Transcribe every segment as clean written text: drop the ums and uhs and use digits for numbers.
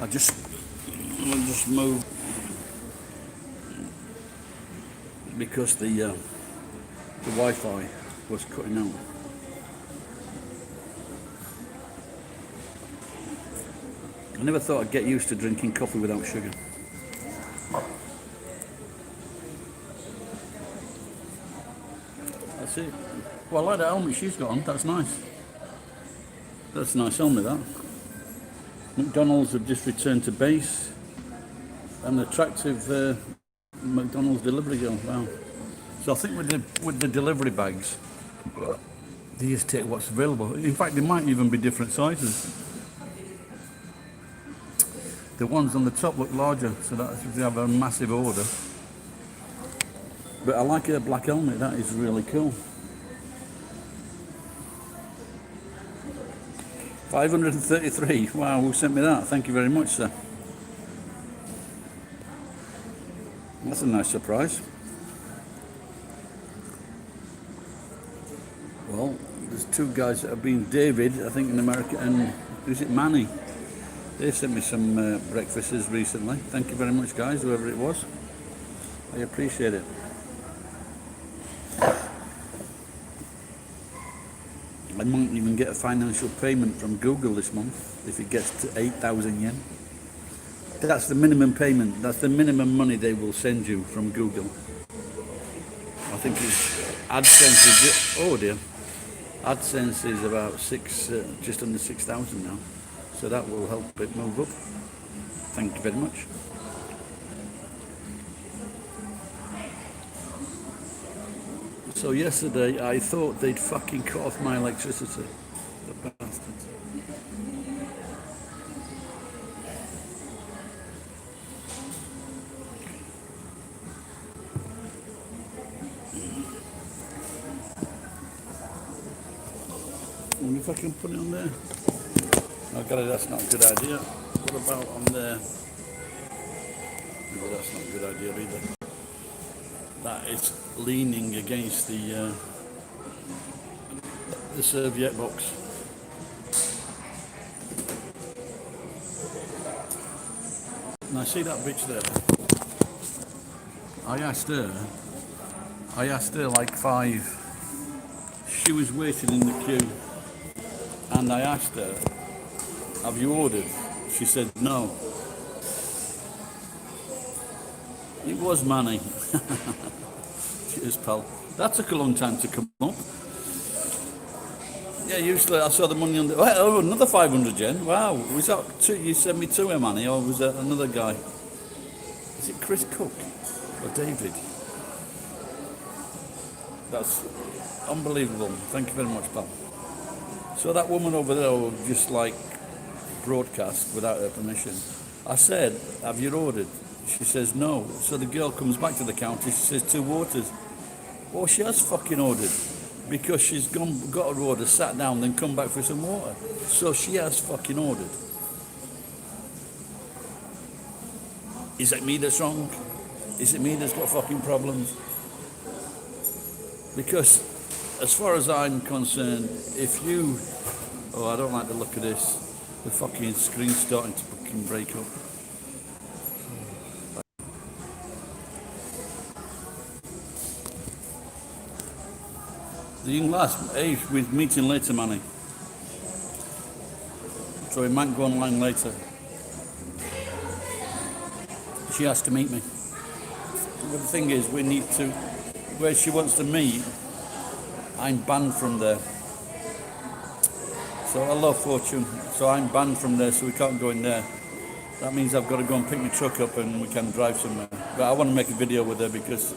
I'll just move because the Wi-Fi was cutting out. I never thought I'd get used to drinking coffee without sugar. That's it. Well, I like that helmet she's got on. That's nice. That's a nice helmet, that. McDonald's have just returned to base. An attractive McDonald's delivery girl. Wow. So I think with the delivery bags, they just take what's available. In fact, they might even be different sizes. The ones on the top look larger, so that if they have a massive order. But I like her black helmet. That is really cool. 533. Wow, who sent me that? Thank you very much, sir. That's a nice surprise. Well, there's two guys that have been, David, I think in America, and is it Manny? They sent me some breakfasts recently. Thank you very much, guys, whoever it was. I appreciate it. I might even get a financial payment from Google this month if it gets to 8,000 yen. That's the minimum payment. That's the minimum money they will send you from Google. I think it's AdSense is, oh dear. AdSense is about just under 6,000 now. So that will help it move up. Thank you very much. So yesterday I thought they'd fucking cut off my electricity. The bastards. I wonder if I can put it on there. Oh god, that's not a good idea. What about on there? No, that's not a good idea either. That is leaning against the serviette box. Now see that bitch there? I asked her like 5. She was waiting in the queue and I asked her, have you ordered? She said no. It was Manny. Cheers, pal. That took a long time to come up. Yeah, usually I saw the money on the... Oh, another 500 yen. Wow. Was that two? You sent me two, Manny, or was that another guy? Is it Chris Cook or David? That's unbelievable. Thank you very much, pal. So that woman over there will just like broadcast without her permission. I said, have you ordered? She says no. So the girl comes back to the counter. She says 2 waters. Well, she has fucking ordered because she's got her order, sat down, then come back for some water. So she has fucking ordered. Is it me that's wrong? Is it me that's got fucking problems? Because as far as I'm concerned, if you... Oh, I don't like the look of this. The fucking screen's starting to fucking break up. The young lass, hey, we're meeting later, Manny. So we might go online later. She has to meet me. But the thing is, we need to... Where she wants to meet, I'm banned from there. So I love Fortune. So I'm banned from there, so we can't go in there. That means I've got to go and pick my truck up and we can drive somewhere. But I want to make a video with her because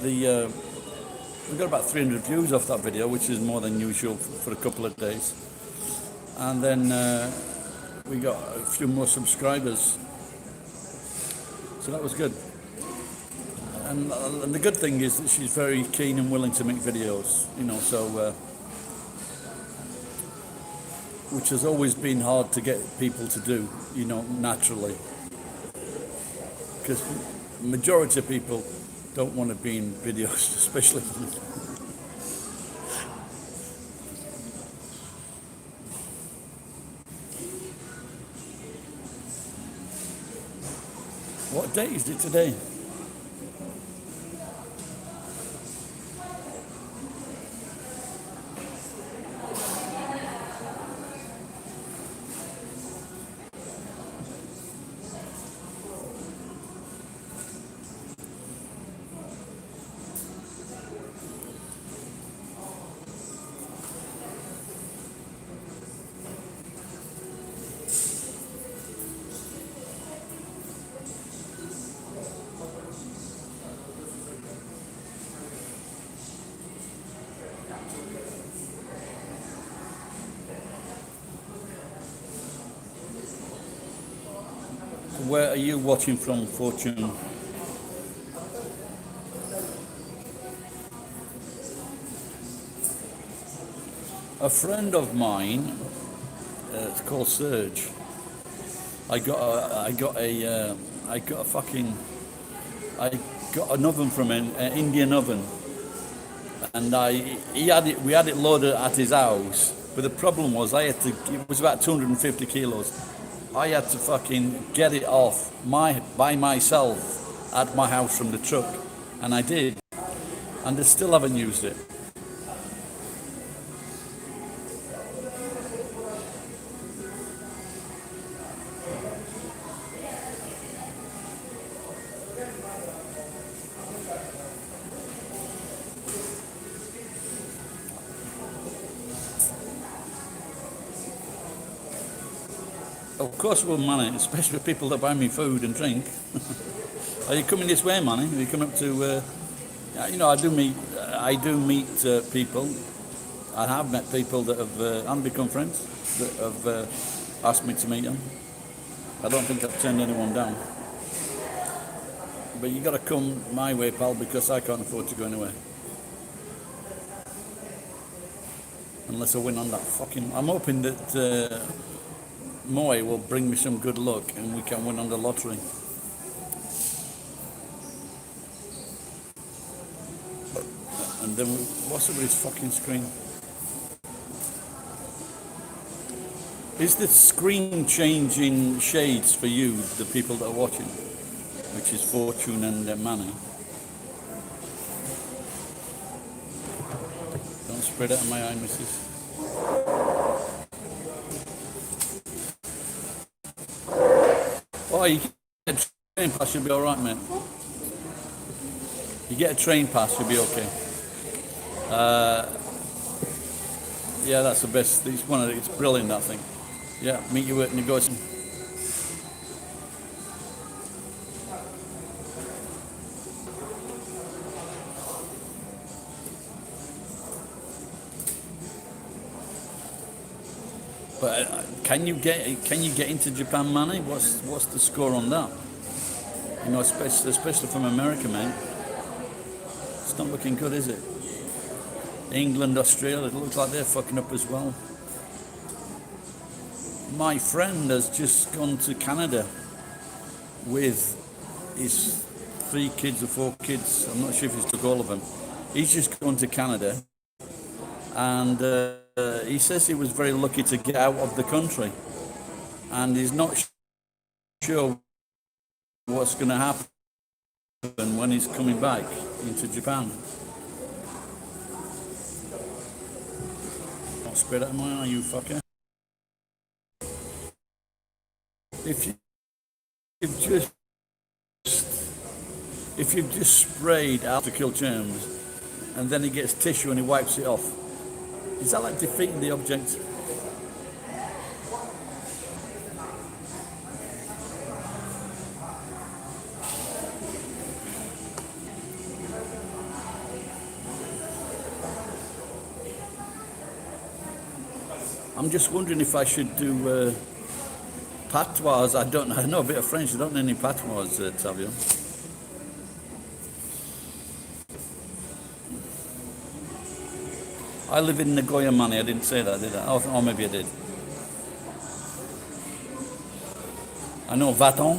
we got about 300 views off that video, which is more than usual for a couple of days. And then we got a few more subscribers. So that was good. And the good thing is that she's very keen and willing to make videos, you know, so... which has always been hard to get people to do, you know, naturally. Because the majority of people don't want to be in videos, especially... What date is it today? Where are you watching from, Fortune? A friend of mine, it's called Serge. I got a fucking, I got an oven from an Indian oven, and we had it loaded at his house. But the problem was, it was about 250 kilos. I had to fucking get it off by myself at my house from the truck, and I did, and I still haven't used it. Of course, we'll manage, especially people that buy me food and drink. Are you coming this way, Manny? Are you coming up to? I do meet people. I have met people that have and become friends that have asked me to meet them. I don't think I've turned anyone down. But you got to come my way, pal, because I can't afford to go anywhere. Unless I win on that fucking. I'm hoping that Moy will bring me some good luck and we can win on the lottery. And then what's up with his fucking screen? Is the screen changing shades for you, the people that are watching? Which is Fortune and Manny. Don't spread out of my eye, missus. Oh, you get a train pass, you'll be alright, mate. You get a train pass, you'll be okay. Yeah, that's the best. It's brilliant, that thing. Yeah, meet you at negotiation. But can you get into Japan, Manny? What's the score on that? You know, especially from America, mate. It's not looking good, is it? England, Australia, it looks like they're fucking up as well. My friend has just gone to Canada with his 3 kids or 4 kids. I'm not sure if he's took all of them. He's just gone to Canada, and he says he was very lucky to get out of the country, and he's not sure what's going to happen when he's coming back into Japan. Don't spit out of my eye, you fucker. If you've just sprayed out to kill germs, and then he gets tissue and he wipes it off, is that like defeating the object? I'm just wondering if I should do patois. I know a bit of French. I don't know any patois, Tavio. I live in Nagoya, Manny. I didn't say that, did I? Oh, maybe I did. I know va-t'en.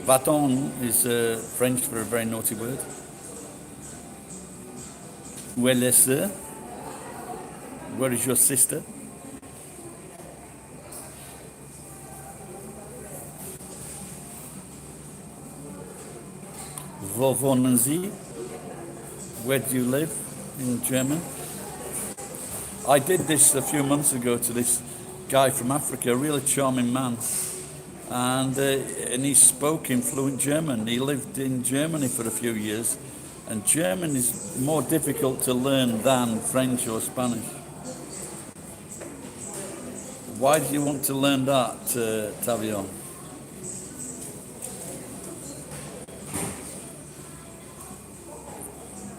Va-t'en is French for a very naughty word. Où est la sœur? Where is your sister? Wo wohnen Sie? Where do you live in German? I did this a few months ago to this guy from Africa, a really charming man, and he spoke in fluent German. He lived in Germany for a few years, and German is more difficult to learn than French or Spanish. Why do you want to learn that, Tavio?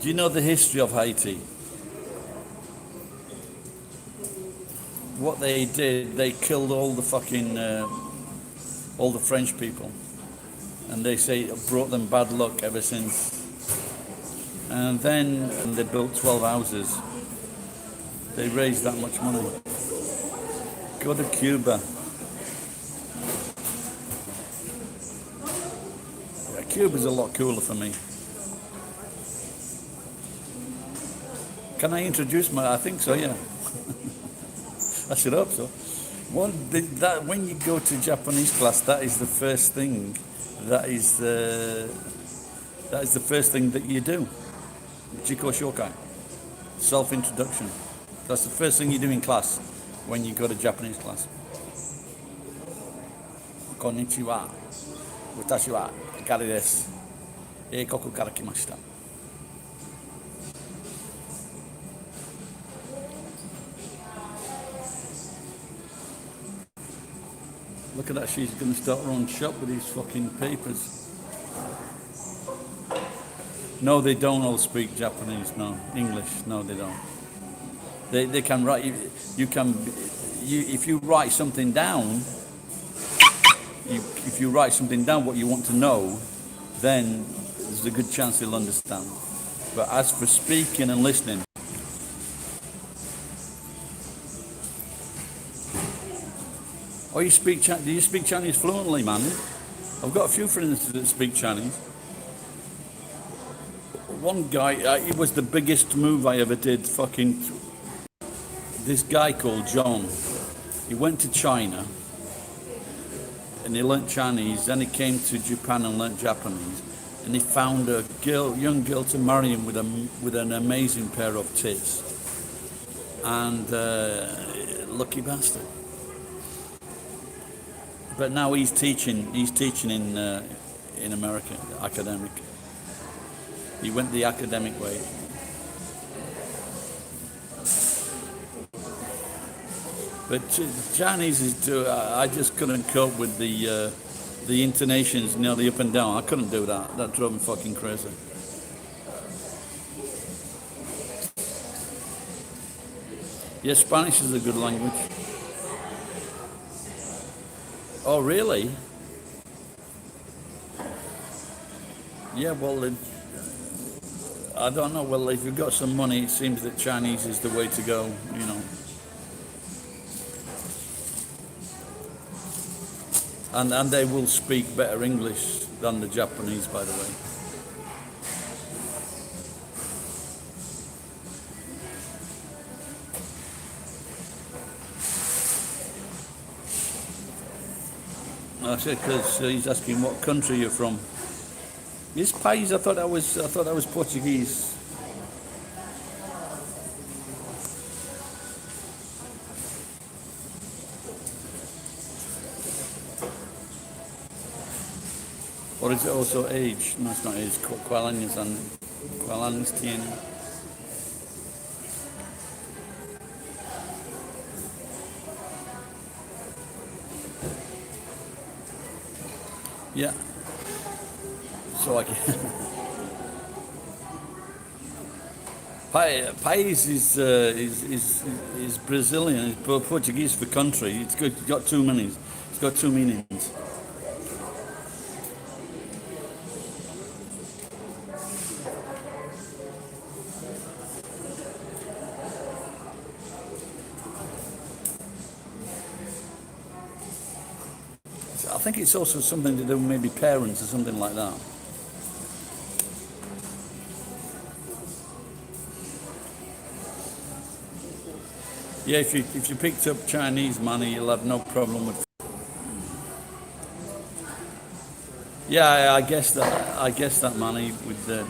Do you know the history of Haiti? What they did, they killed all the fucking, all the French people. And they say it brought them bad luck ever since. And then they built 12 houses. They raised that much money. Go to Cuba. Yeah, Cuba's a lot cooler for me. Can I introduce I think so, yeah. I should hope so. When you go to Japanese class, that is the first thing. That is the first thing that you do. Jiko Shokai. Self-introduction. That's the first thing you do in class when you go to Japanese class. Konnichiwa. Watashi wa Ikari desu. Eikoku kara kimashita. Look at that, she's going to start her own shop with these fucking papers. No, they don't all speak Japanese, no. English, no, they don't. They can write, if you write something down, if you write something down what you want to know, then there's a good chance they'll understand. But as for speaking and listening, do you speak Chinese fluently, man? I've got a few friends that speak Chinese. One guy, it was the biggest move I ever did, this guy called John. He went to China and he learnt Chinese, then he came to Japan and learnt Japanese, and he found a young girl to marry him with an amazing pair of tits. And lucky bastard. But now he's teaching in America, academic. He went the academic way. But Chinese is I just couldn't cope with the intonations, the up and down. I couldn't do that. That drove me fucking crazy. Yeah, Spanish is a good language. Oh, really? Yeah, well, I don't know. Well, if you've got some money, it seems that Chinese is the way to go, And they will speak better English than the Japanese, by the way. I said, because he's asking what country you're from. This Pais, I thought I was Portuguese. Or is it also age? No, it's not age. ¿Cuál años tiene? Yeah. So I can. País is Brazilian. It's Portuguese for country. It's got two meanings. It's got two meanings. I think it's also something to do with maybe parents or something like that. Yeah, if you picked up Chinese money, you'll have no problem with. Yeah, I guess that. I guess that, Manny, with the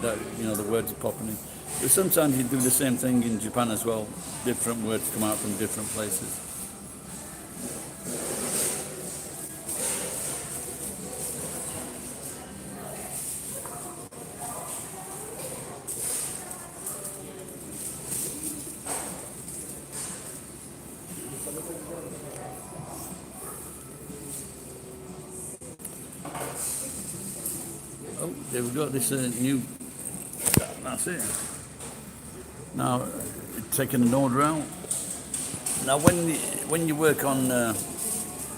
words are popping in. But sometimes you do the same thing in Japan as well. Different words come out from different places. Oh, there we go. This new. That's it. Now, taking an order out. Now, when you work on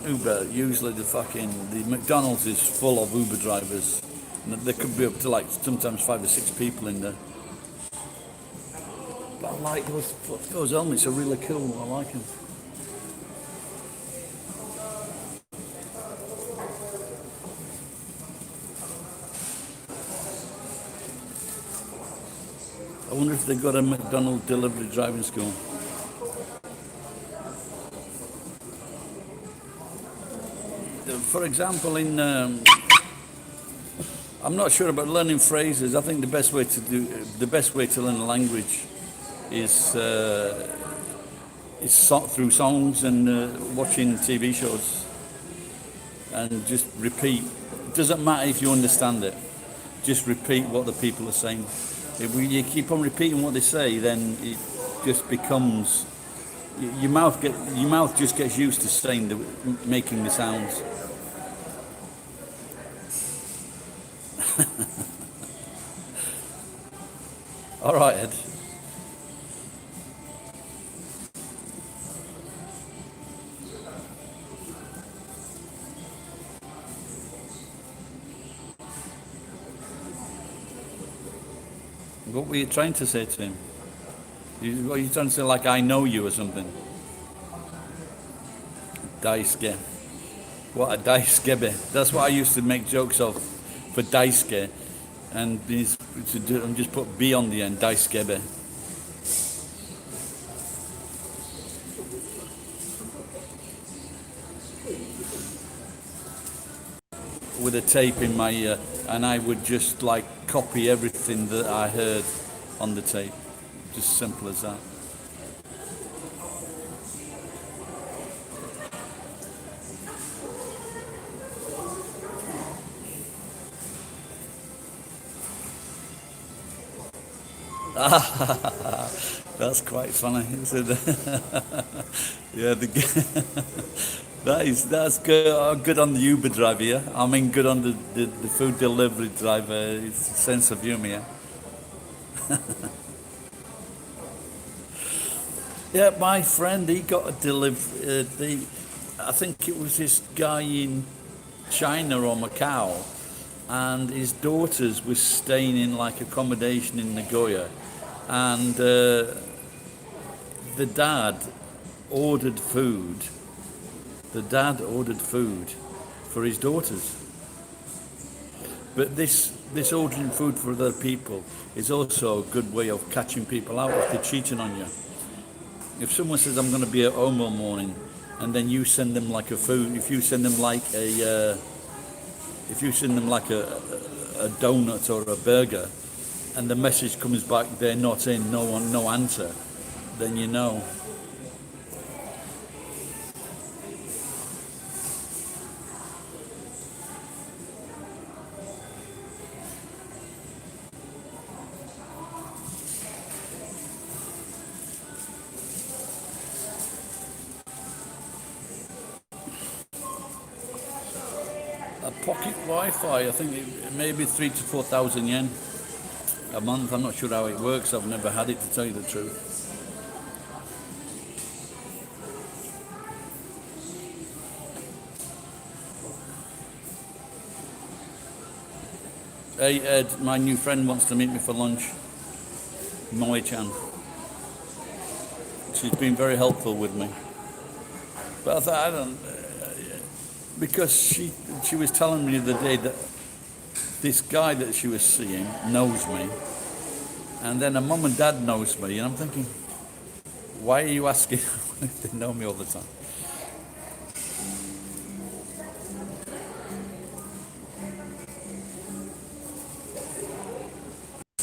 Uber, usually the McDonald's is full of Uber drivers. And there could be up to like sometimes 5 or 6 people in there. But I like those helmets are really cool. I like them. I wonder if they got a McDonald's delivery driving school. For example, I'm not sure about learning phrases. I think the best way to learn a language is through songs and watching TV shows, and just repeat. It doesn't matter if you understand it. Just repeat what the people are saying. If you keep on repeating what they say, then it just becomes your mouth just gets used to making the sounds. All right, Ed. What were you trying to say to him? What are you trying to say, like I know you or something? Daisuke. What a daisuke. That's what I used to make jokes of for daisuke. And I'm just put B on the end, daisuke. With a tape in my ear, and I would just like copy everything that I heard on the tape. Just simple as that. That's quite funny, isn't it? Yeah, that's good. Good on the Uber driver, yeah. I mean, good on the food delivery driver. It's a sense of humor, yeah. Yeah, my friend, he got a delivery. I think it was this guy in China or Macau, and his daughters were staying in like accommodation in Nagoya, and the dad ordered food. The dad ordered food for his daughters. But this ordering food for other people is also a good way of catching people out if they're cheating on you. If someone says, I'm going to be at home all morning, and then you send them like a food, if you send them like a donut or a burger, and the message comes back, they're not in, no answer, then you know. A pocket Wi-Fi, I think it may be 3,000 to 4,000 yen a month. I'm not sure how it works. I've never had it, to tell you the truth. Hey Ed, my new friend wants to meet me for lunch. Moi-chan. She's been very helpful with me. But I thought, I don't, because she was telling me the other day that this guy that she was seeing knows me, and then her mum and dad knows me, and I'm thinking, why are you asking if they know me all the time?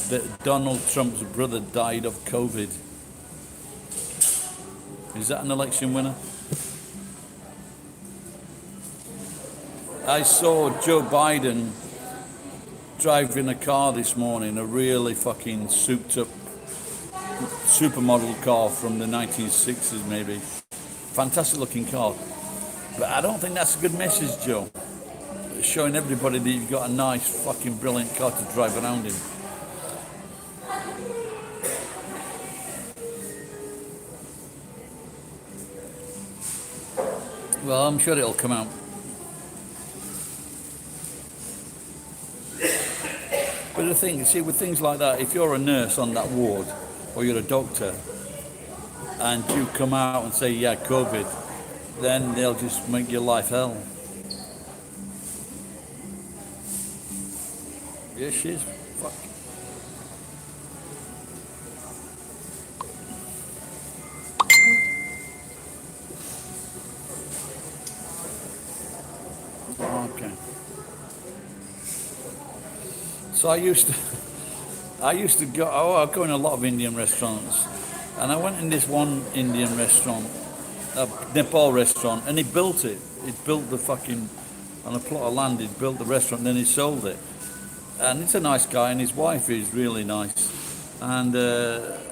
that Donald Trump's brother died of COVID. Is that an election winner? I saw Joe Biden driving a car this morning, a really fucking souped up supermodel car from the 1960s maybe. Fantastic looking car. But I don't think that's a good message, Joe. Showing everybody that you've got a nice fucking brilliant car to drive around in. Well, I'm sure it'll come out. But the thing, see, with things like that, if you're a nurse on that ward, or you're a doctor, and you come out and say, yeah, COVID, then they'll just make your life hell. Yeah, she is. Fuck. Okay. So I used to go. Oh, I go in a lot of Indian restaurants, and I went in this one Indian restaurant, a Nepal restaurant, and he built it. He built the fucking on a plot of land. He built the restaurant, and then he sold it. And it's a nice guy, and his wife is really nice. And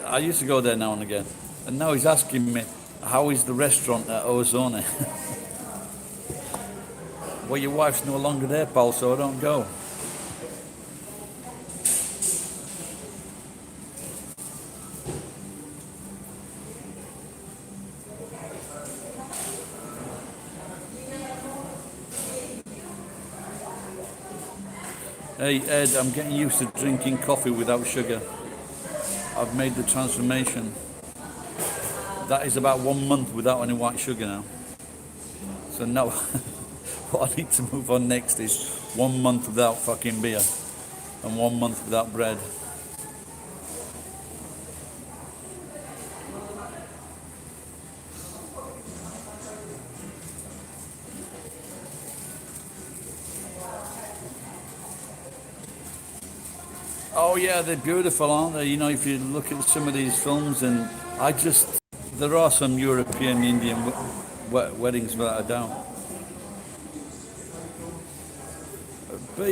I used to go there now and again. And now he's asking me, how is the restaurant at Ozone? Well, your wife's no longer there, pal, so I don't go. Hey Ed, I'm getting used to drinking coffee without sugar. I've made the transformation. That is about 1 month without any white sugar now. So now, what I need to move on next is 1 month without fucking beer and 1 month without bread. Oh yeah, they're beautiful, aren't they? You know, if you look at some of these films, and there are some European Indian weddings without a doubt. But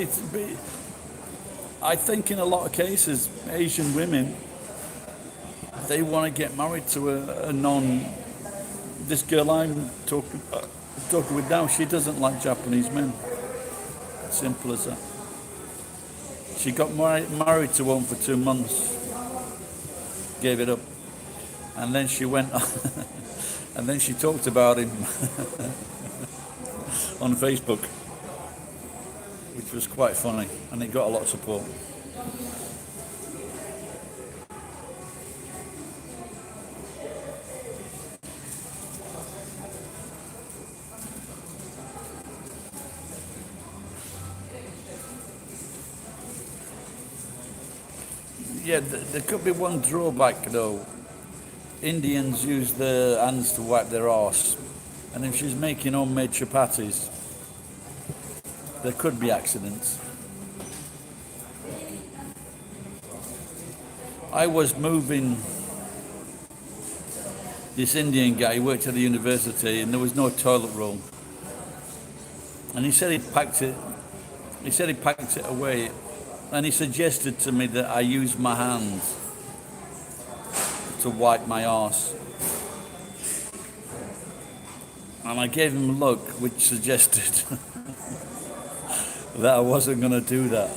I think in a lot of cases, Asian women, they want to get married to a non. This girl I'm talking with now, she doesn't like Japanese men. Simple as that. She got married to one for 2 months, gave it up, and then she went, and then she talked about him on Facebook, which was quite funny, and it got a lot of support. Yeah, there could be one drawback though. Indians use their hands to wipe their arse, and if she's making homemade chapatis, there could be accidents. I was moving this Indian guy, he worked at the university, and there was no toilet roll. And he said he packed it away. And he suggested to me that I use my hands to wipe my arse. And I gave him a look which suggested that I wasn't going to do that.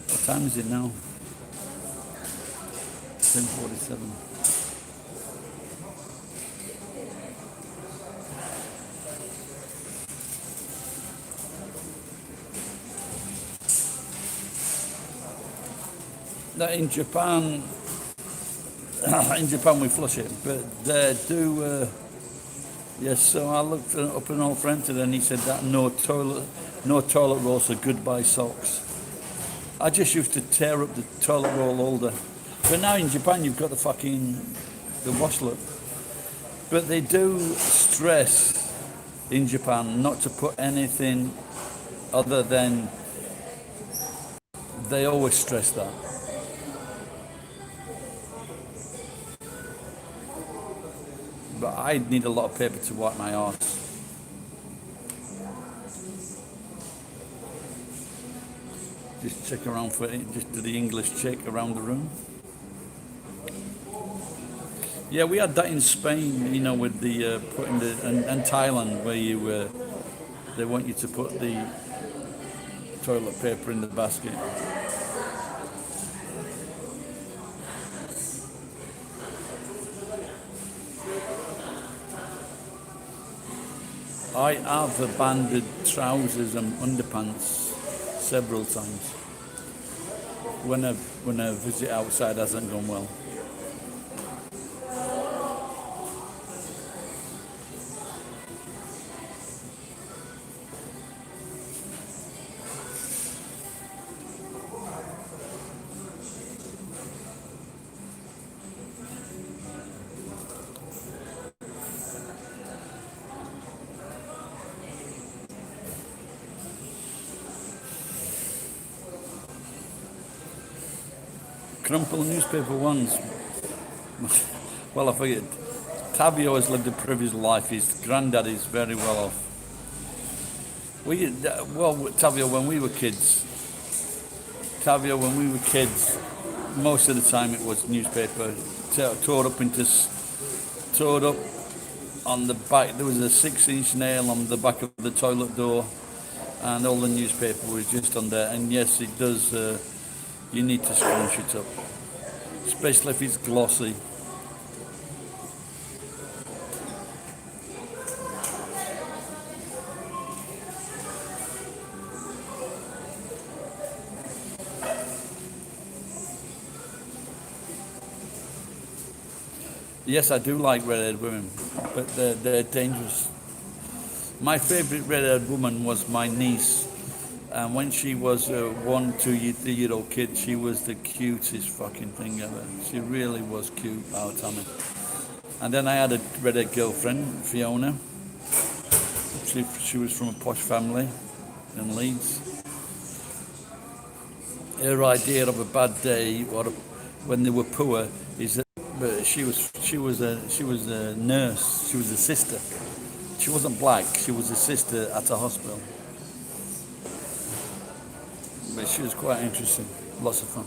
What time is it now? 10:47. Now in Japan we flush it, but they do. Yes, so I looked up an old friend today, and he said that no toilet rolls are goodbye socks. I just used to tear up the toilet roll holder. But now in Japan, you've got the washlet. But they do stress in Japan not to put anything other than, they always stress that. But I need a lot of paper to wipe my arse. Just check around for it, just do the English check around the room. Yeah, we had that in Spain, you know, with the putting the and Thailand, where you they want you to put the toilet paper in the basket. I have abandoned trousers and underpants several times when a visit outside hasn't gone well. Crumpled newspaper ones. Well, I forget. Tavio has lived a privileged life. His granddad is very well off. Well, Tavio, when we were kids, most of the time it was newspaper, tore up on the back. There was a 6-inch nail on the back of the toilet door, and all the newspaper was just on there. And yes, it does. You need to scrunch it up, especially if it's glossy. Yes, I do like red-haired women, but they're dangerous. My favourite red-haired woman was my niece, and when she was a 1, 2, 3-year-old kid, she was the cutest fucking thing ever. She really was cute, our Tommy. And then I had a red-haired girlfriend, Fiona. She was from a posh family in Leeds. Her idea of a bad day, or when they were poor, is that she was a nurse. She was a sister. She wasn't black. She was a sister at a hospital. But she was quite interesting. Lots of fun.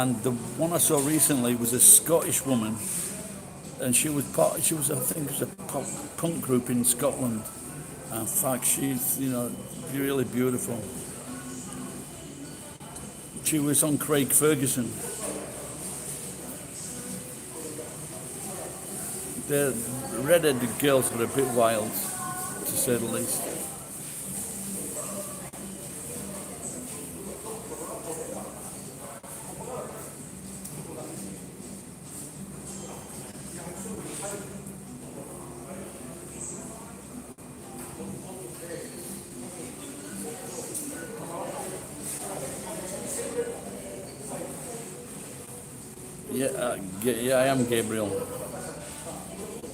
And the one I saw recently was a Scottish woman, and she was I think it was a punk group in Scotland. In fact, she's, really beautiful. She was on Craig Ferguson. The red-headed girls were a bit wild, to say the least. Yeah, I am Gabriel.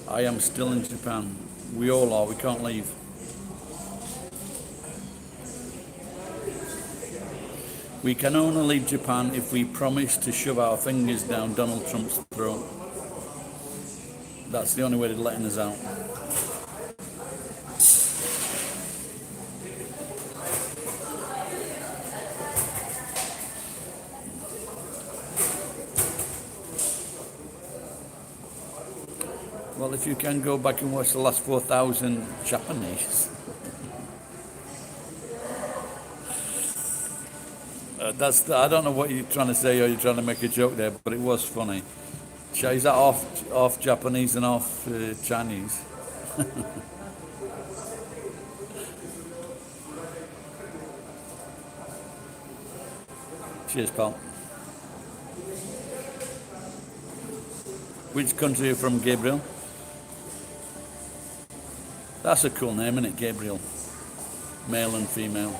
I am still in Japan. We all are. We can't leave. We can only leave Japan if we promise to shove our fingers down Donald Trump's throat. That's the only way they're letting us out. Well, if you can go back and watch the last 4,000 Japanese. I don't know what you're trying to say, or you're trying to make a joke there, but it was funny. Is that off Japanese and off Chinese? Cheers, pal. Which country are you from, Gabriel? That's a cool name, isn't it, Gabriel? Male and female.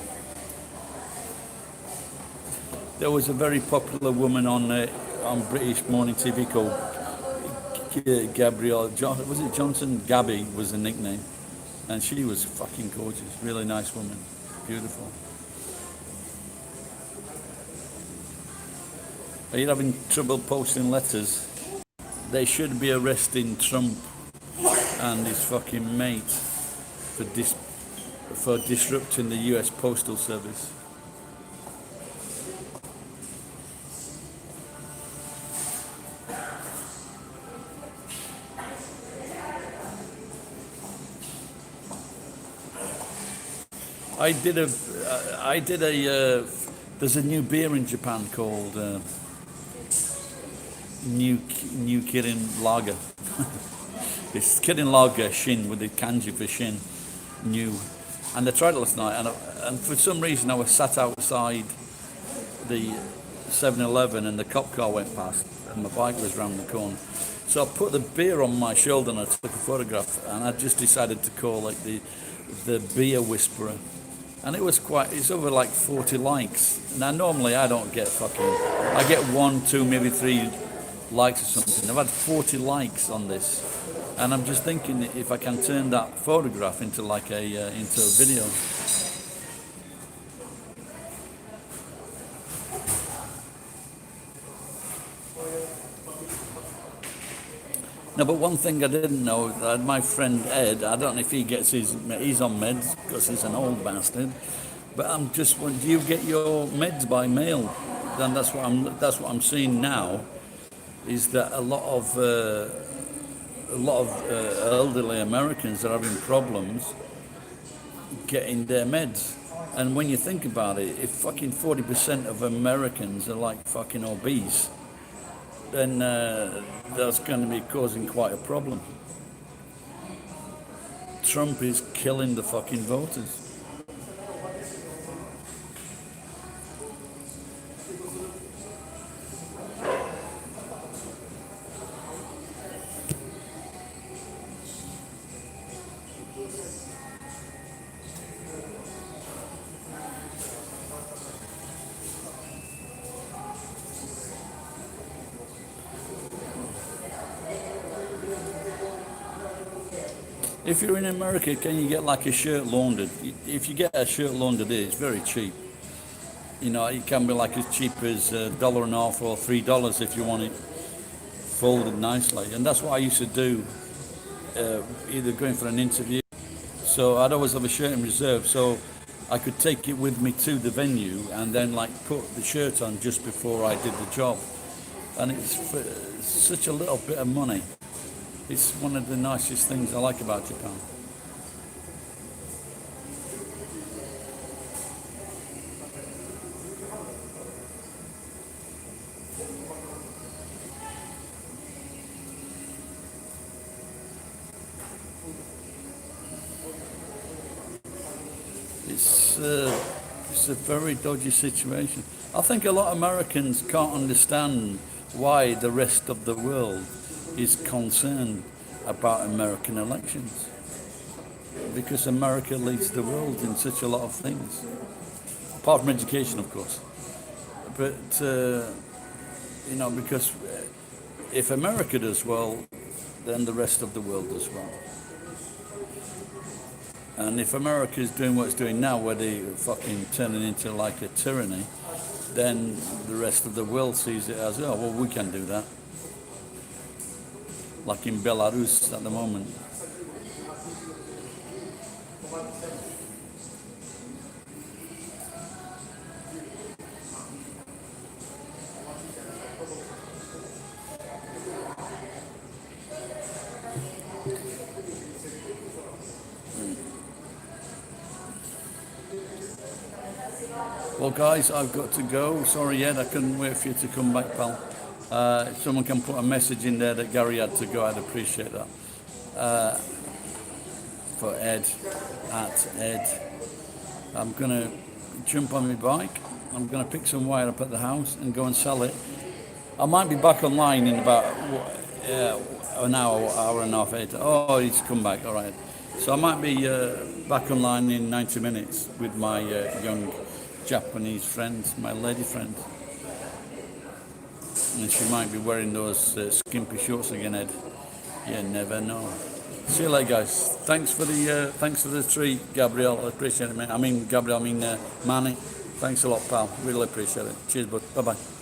There was a very popular woman on on British morning TV called Gabrielle. Was it Johnson? Gabby was the nickname, and she was fucking gorgeous, really nice woman, beautiful. Are you having trouble posting letters? They should be arresting Trump and his fucking mate for disrupting the US Postal Service. I did a, there's a new beer in Japan called New Kirin Lager. It's Kirin Lager Shin with the kanji for Shin, new. And I tried it last night, and for some reason I was sat outside the 7-Eleven and the cop car went past and my bike was round the corner. So I put the beer on my shoulder and I took a photograph, and I just decided to call it the Beer Whisperer. And it's over like 40 likes. Now normally I don't get I get 1, 2, maybe 3 likes or something. I've had 40 likes on this. And I'm just thinking if I can turn that photograph into like into a video. No, but one thing I didn't know, that my friend Ed, I don't know if he gets he's on meds because he's an old bastard. But I'm just wondering, do you get your meds by mail? Then that's what I'm seeing now, is that a lot of elderly Americans are having problems getting their meds. And when you think about it, if fucking 40% of Americans are like fucking obese, then that's going to be causing quite a problem. Trump is killing the fucking voters. If you're in America, can you get like a shirt laundered? If you get a shirt laundered here, it's very cheap. You know, it can be like as cheap as $1.50 or $3 if you want it folded nicely. And that's what I used to do, either going for an interview. So I'd always have a shirt in reserve, so I could take it with me to the venue and then like put the shirt on just before I did the job. And it's for such a little bit of money. It's one of the nicest things I like about Japan. It's a very dodgy situation. I think a lot of Americans can't understand why the rest of the world is concerned about American elections, because America leads the world in such a lot of things, apart from education, of course. But you know, because if America does well, then the rest of the world does well. And if America is doing what it's doing now, where they're fucking turning into like a tyranny, then the rest of the world sees it as, oh, well, we can do that. Like in Belarus at the moment. Well, guys, I've got to go. Sorry, Ed, I couldn't wait for you to come back, pal. If someone can put a message in there that Gary had to go, I'd appreciate that. For Ed, at Ed. I'm going to jump on my bike. I'm going to pick some wire up at the house and go and sell it. I might be back online in about an hour and a half. Oh, he's come back, all right. So I might be back online in 90 minutes with my young Japanese friend, my lady friend. And she might be wearing those skimpy shorts again, Ed. You never know. See you later, guys. Thanks for the treat, Gabriel. I appreciate it, mate. I mean, Gabriel. I mean, Manny. Thanks a lot, pal. Really appreciate it. Cheers, bud. Bye bye.